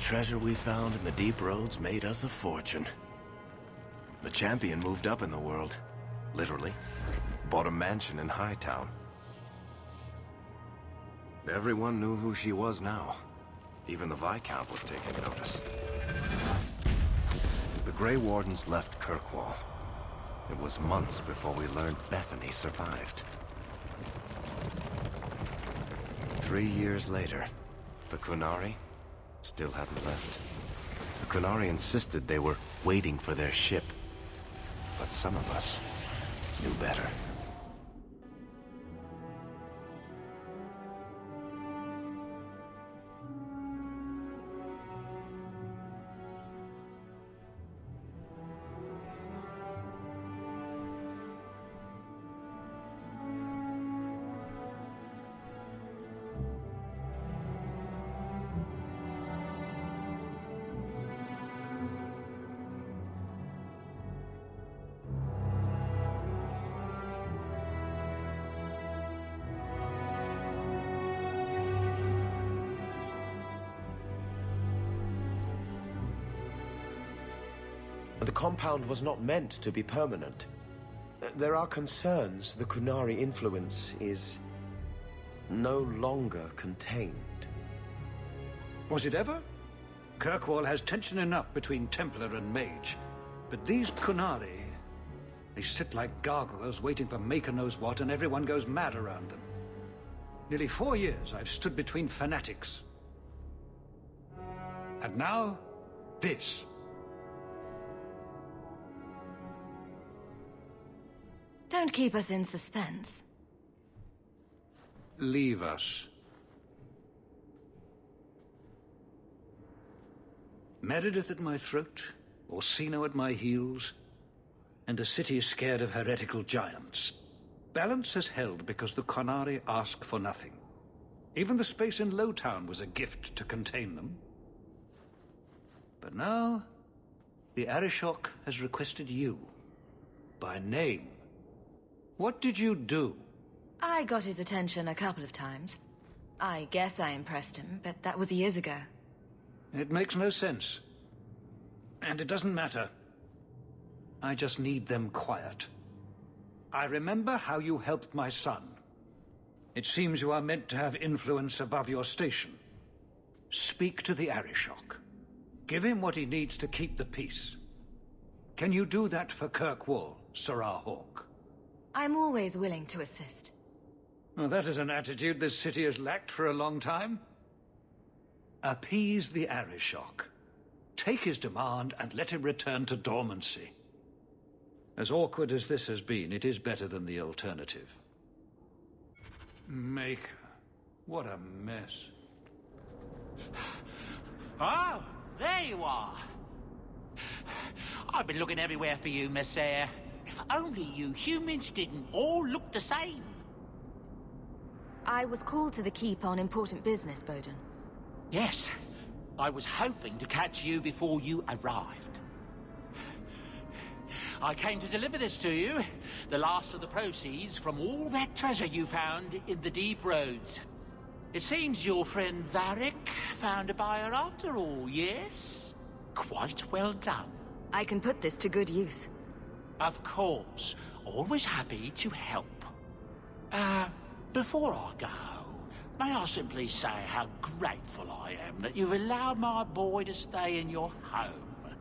treasure we found in the deep roads made us a fortune. The champion moved up in the world, literally. Bought a mansion in Hightown. Everyone knew who she was now. Even the Viscount was taking notice. The Grey Wardens left Kirkwall. It was months before we learned Bethany survived. 3 years later, the Qunari still hadn't left. The Qunari insisted they were waiting for their ship. But some of us knew better. The compound was not meant to be permanent. There are concerns the Qunari influence is no longer contained. Was it ever? Kirkwall has tension enough between Templar and Mage. But these Qunari, they sit like gargoyles waiting for maker knows what, and everyone goes mad around them. Nearly 4 years I've stood between fanatics. And now, this. Don't keep us in suspense. Leave us. Meredith at my throat, Orsino at my heels, and a city scared of heretical giants. Balance has held because the Qunari ask for nothing. Even the space in Lowtown was a gift to contain them. But now, the Arishok has requested you, by name. What did you do? I got his attention a couple of times. I guess I impressed him, but that was years ago. It makes no sense. And it doesn't matter. I just need them quiet. I remember how you helped my son. It seems you are meant to have influence above your station. Speak to the Arishok. Give him what he needs to keep the peace. Can you do that for Kirkwall, Sirrah Hawke? I'm always willing to assist. Well, that is an attitude this city has lacked for a long time. Appease the Arishok. Take his demand and let him return to dormancy. As awkward as this has been, it is better than the alternative. Maker. What a mess. Oh, there you are. I've been looking everywhere for you, Messiah. If only you humans didn't all look the same. I was called to the keep on important business, Bowden. Yes, I was hoping to catch you before you arrived. I came to deliver this to you, the last of the proceeds from all that treasure you found in the deep roads. It seems your friend Varric found a buyer after all, yes? Quite well done. I can put this to good use. Of course. Always happy to help. Before I go, may I simply say how grateful I am that you've allowed my boy to stay in your home.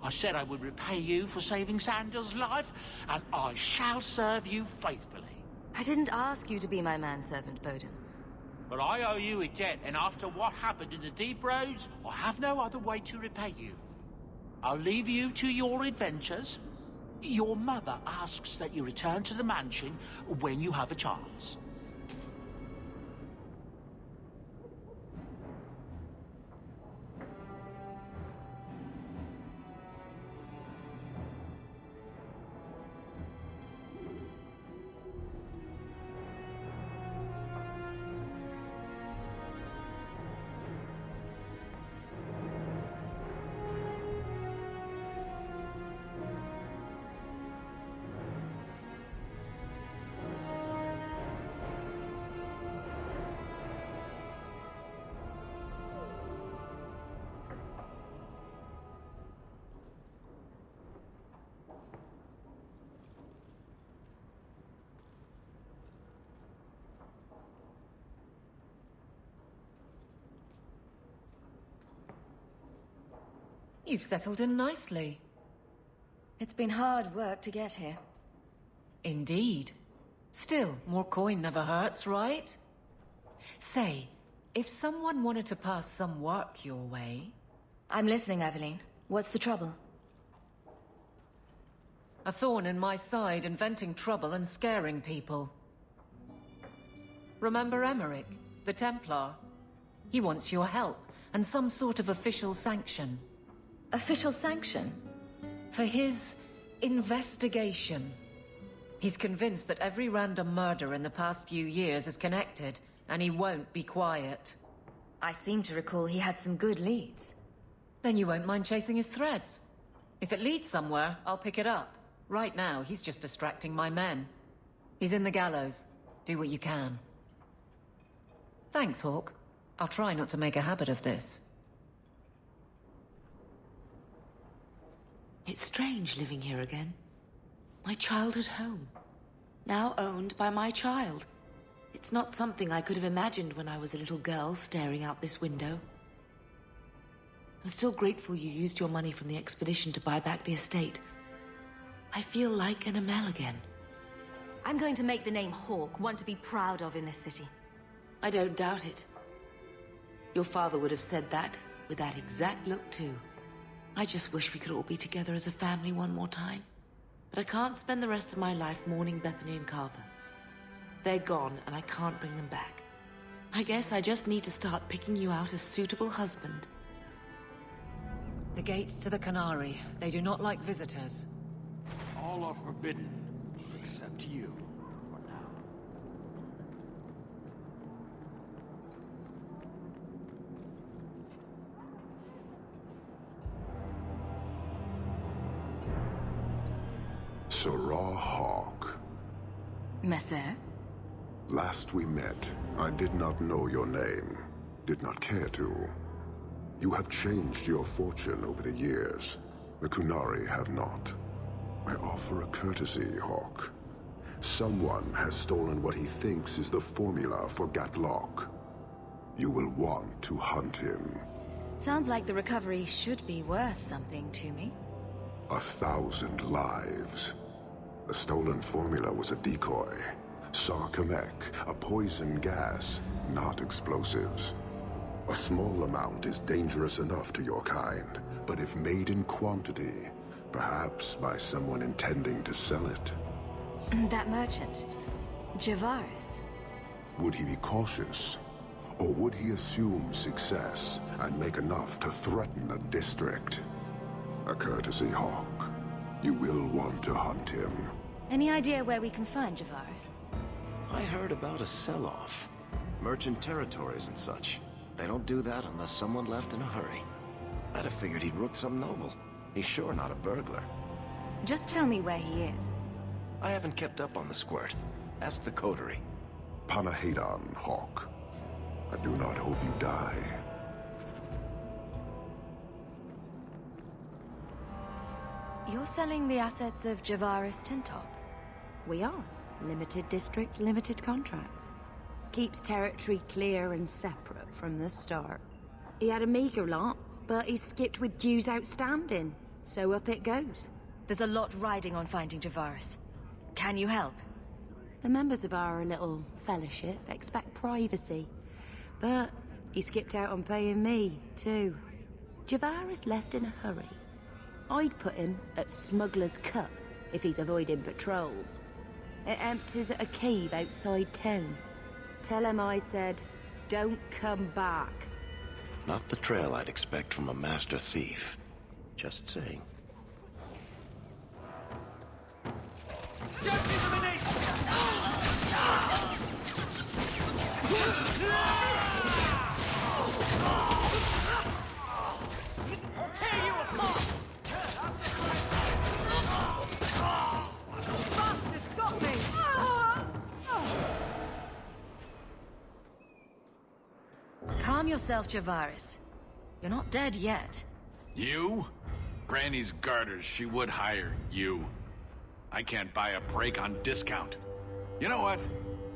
I said I would repay you for saving Sandel's life, and I shall serve you faithfully. I didn't ask you to be my manservant, Bowden. But I owe you a debt, and after what happened in the deep roads, I have no other way to repay you. I'll leave you to your adventures. Your mother asks that you return to the mansion when you have a chance. You've settled in nicely. It's been hard work to get here. Indeed. Still, more coin never hurts, right? Say, if someone wanted to pass some work your way... I'm listening, Aveline. What's the trouble? A thorn in my side, inventing trouble and scaring people. Remember Emmerich, the Templar? He wants your help, and some sort of official sanction. Official sanction? For his investigation. He's convinced that every random murder in the past few years is connected, and he won't be quiet. I seem to recall he had some good leads. Then you won't mind chasing his threads. If it leads somewhere, I'll pick it up. Right now, he's just distracting my men. He's in the gallows. Do what you can. Thanks, Hawke. I'll try not to make a habit of this. It's strange living here again. My childhood home. Now owned by my child. It's not something I could have imagined when I was a little girl staring out this window. I'm still grateful you used your money from the expedition to buy back the estate. I feel like an Amel again. I'm going to make the name Hawke one to be proud of in this city. I don't doubt it. Your father would have said that, with that exact look too. I just wish we could all be together as a family one more time. But I can't spend the rest of my life mourning Bethany and Carver. They're gone, and I can't bring them back. I guess I just need to start picking you out a suitable husband. The gates to the Qunari. They do not like visitors. All are forbidden, except you, for now. Sirrah Hawke. Messer? Last we met, I did not know your name. Did not care to. You have changed your fortune over the years. The Qunari have not. I offer a courtesy, Hawke. Someone has stolen what he thinks is the formula for Gatlock. You will want to hunt him. Sounds like the recovery should be worth something to me. 1,000 lives. The stolen formula was a decoy. Sarkamek, a poison gas, not explosives. A small amount is dangerous enough to your kind, but if made in quantity, perhaps by someone intending to sell it. That merchant, Javaris. Would he be cautious? Or would he assume success and make enough to threaten a district? A courtesy, Hawke. You will want to hunt him. Any idea where we can find Javaris? I heard about a sell-off. Merchant territories and such. They don't do that unless someone left in a hurry. I'd have figured he'd rook some noble. He's sure not a burglar. Just tell me where he is. I haven't kept up on the squirt. Ask the coterie. Panahedon, Hawke. I do not hope you die. You're selling the assets of Javaris Tintop? We are. Limited districts, limited contracts. Keeps territory clear and separate from the start. He had a meager lot, but he skipped with dues outstanding. So up it goes. There's a lot riding on finding Javaris. Can you help? The members of our little fellowship expect privacy. But he skipped out on paying me, too. Javaris left in a hurry. I'd put him at Smuggler's Cut if he's avoiding patrols. It empties at a cave outside town. Tell him I said, don't come back. Not the trail I'd expect from a master thief. Just saying. Tear you apart! Got me! Calm yourself, Javaris. You're not dead yet. You? Granny's garters, she would hire you. I can't buy a break on discount. You know what?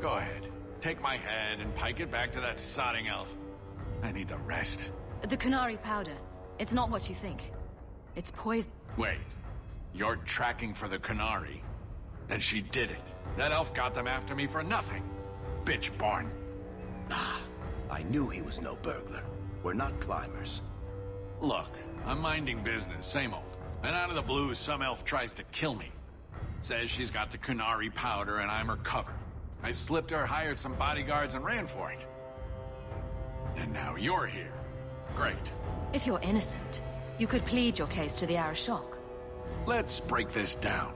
Go ahead. Take my head and pike it back to that sodding elf. I need the rest. The Qunari powder. It's not what you think. It's poison. Wait. You're tracking for the Qunari? And she did it. That elf got them after me for nothing. Bitch born. Ah, I knew he was no burglar. We're not climbers. Look, I'm minding business, same old. And out of the blue, some elf tries to kill me. Says she's got the Qunari powder and I'm her cover. I slipped her, hired some bodyguards, and ran for it. And now you're here. Great. If you're innocent, you could plead your case to the Arishok. Let's break this down.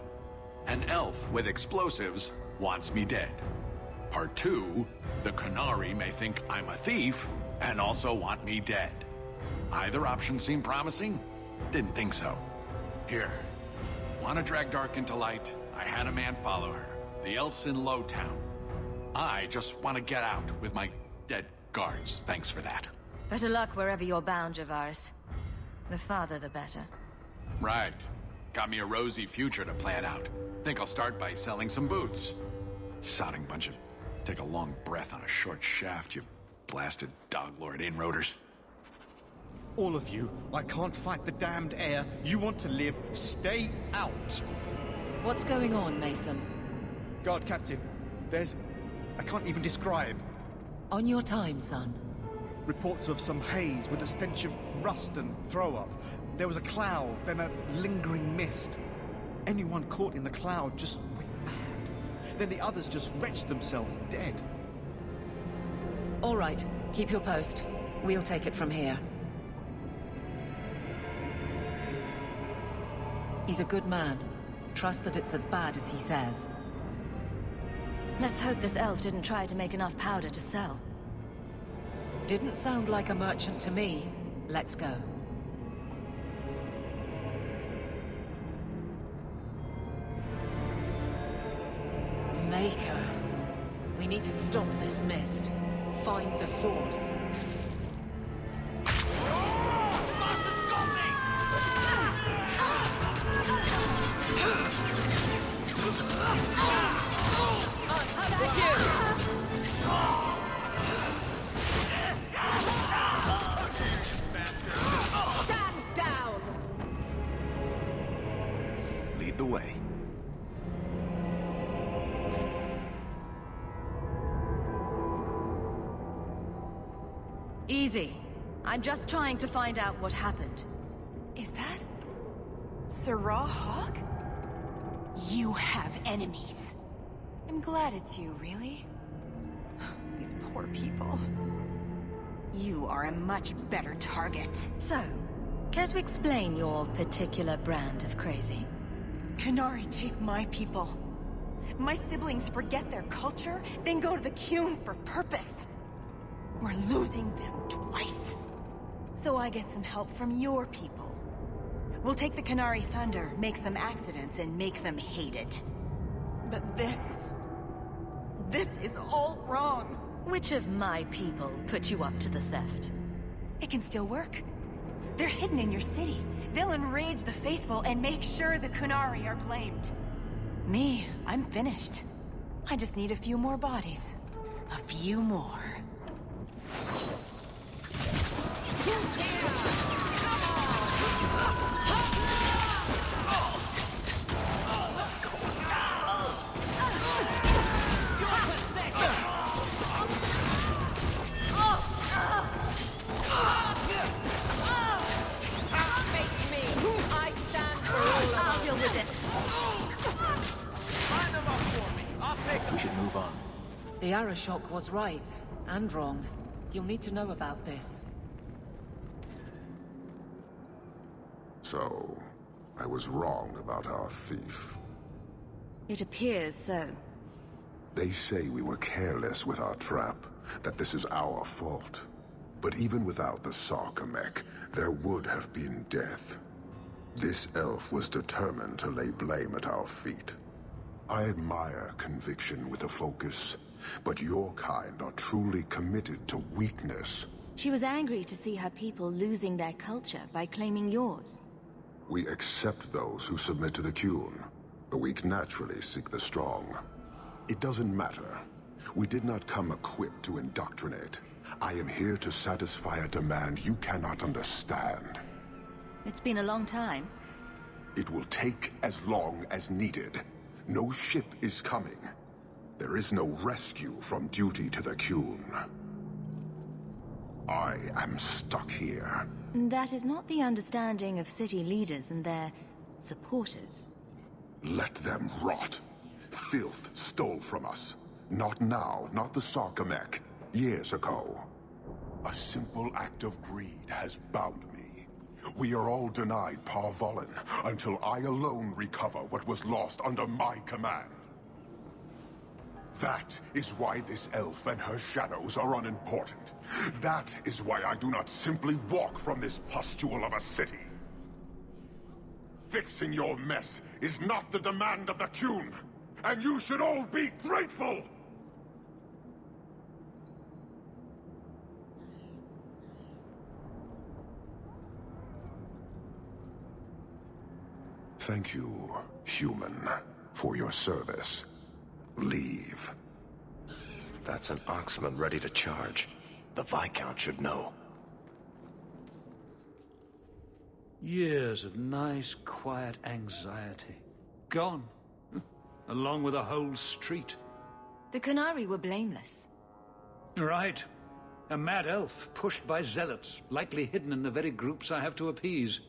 An elf with explosives wants me dead. Part 2, the Qunari may think I'm a thief and also want me dead. Either option seemed promising? Didn't think so. Here. Want to drag Dark into light? I had a man follow her. The elf's in Lowtown. I just want to get out with my dead guards. Thanks for that. Better luck wherever you're bound, Javaris. The farther, the better. Right. Got me a rosy future to plan out. Think I'll start by selling some boots. Sodding bunch of... Take a long breath on a short shaft, you blasted doglord inroaders. All of you, I can't fight the damned air. You want to live, stay out. What's going on, Mason? Guard Captain, there's... I can't even describe. On your time, son. Reports of some haze with a stench of rust and throw-up. There was a cloud, then a lingering mist. Anyone caught in the cloud just went mad. Then the others just wretched themselves dead. All right, keep your post. We'll take it from here. He's a good man. Trust that it's as bad as he says. Let's hope this elf didn't try to make enough powder to sell. Didn't sound like a merchant to me. Let's go. Maker. We need to stop this mist. Find the source. Stand down! Lead the way. Easy. I'm just trying to find out what happened. Is that... Sirrah Hawke? You have enemies. I'm glad it's you, really. These poor people. You are a much better target. So, care to explain your particular brand of crazy? Qunari take my people. My siblings forget their culture, then go to the Qun for purpose. We're losing them twice. So I get some help from your people. We'll take the Qunari thunder, make some accidents, and make them hate it. But this is all wrong. Which of my people put you up to the theft? It can still work. They're hidden in your city. They'll enrage the faithful and make sure the Qunari are blamed. Me, I'm finished. I just need a few more bodies. A few more. We should move on. The Arishok was right, and wrong. You'll need to know about this. So, I was wrong about our thief. It appears so. They say we were careless with our trap, that this is our fault. But even without the Sarkamek, there would have been death. This elf was determined to lay blame at our feet. I admire conviction with a focus, but your kind are truly committed to weakness. She was angry to see her people losing their culture by claiming yours. We accept those who submit to the Qun. The weak naturally seek the strong. It doesn't matter. We did not come equipped to indoctrinate. I am here to satisfy a demand you cannot understand. It's been a long time. It will take as long as needed. No ship is coming. There is no rescue from duty to the Qun. I am stuck here. That is not the understanding of city leaders and their supporters. Let them rot. Filth stole from us. Not now, not the Sarkamek. Years ago. A simple act of greed has bound me. We are all denied Parvolin until I alone recover what was lost under my command. That is why this elf and her shadows are unimportant. That is why I do not simply walk from this pustule of a city. Fixing your mess is not the demand of the Qun, and you should all be grateful! Thank you, human, for your service. Leave. That's an Oxman ready to charge. The Viscount should know. Years of nice, quiet anxiety. Gone. Along with a whole street. The Qunari were blameless. Right. A mad elf pushed by zealots, likely hidden in the very groups I have to appease.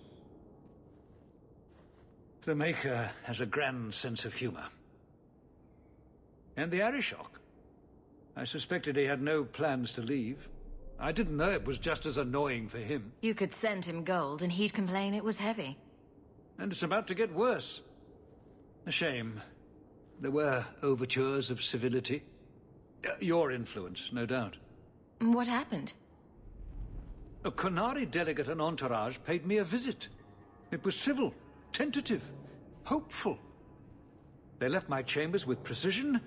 The Maker has a grand sense of humor. And the Arishok. I suspected he had no plans to leave. I didn't know it was just as annoying for him. You could send him gold and he'd complain it was heavy. And it's about to get worse. A shame. There were overtures of civility. Your influence, no doubt. What happened? A Qunari delegate and entourage paid me a visit. It was civil, tentative, hopeful. They left my chambers with precision,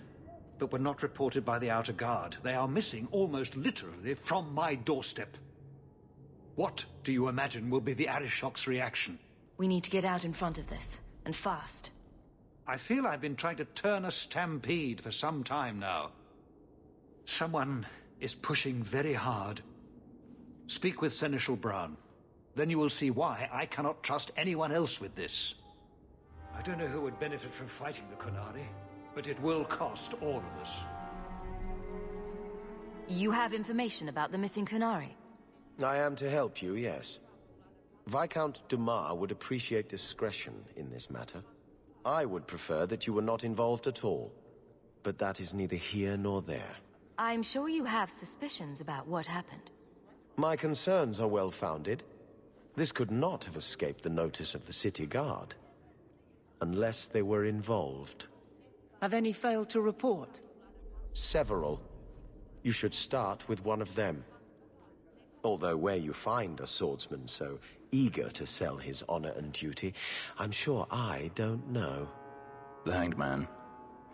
but were not reported by the outer guard. They are missing, almost literally, from my doorstep. What do you imagine will be the Arishok's reaction? We need to get out in front of this, and fast. I feel I've been trying to turn a stampede for some time now. Someone is pushing very hard. Speak with Seneschal Brown. Then you will see why I cannot trust anyone else with this. I don't know who would benefit from fighting the Qunari, but it will cost all of us. You have information about the missing Qunari? I am to help you, yes. Viscount Dumas would appreciate discretion in this matter. I would prefer that you were not involved at all. But that is neither here nor there. I'm sure you have suspicions about what happened. My concerns are well-founded. This could not have escaped the notice of the city guard. Unless they were involved. Have any failed to report? Several. You should start with one of them. Although where you find a swordsman so eager to sell his honor and duty, I'm sure I don't know. The Hanged Man.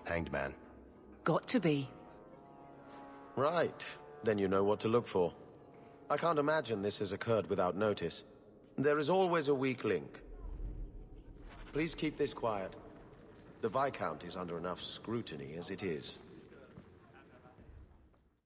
Hanged Man. Got to be. Right. Then you know what to look for. I can't imagine this has occurred without notice. There is always a weak link. Please keep this quiet. The Viscount is under enough scrutiny as it is.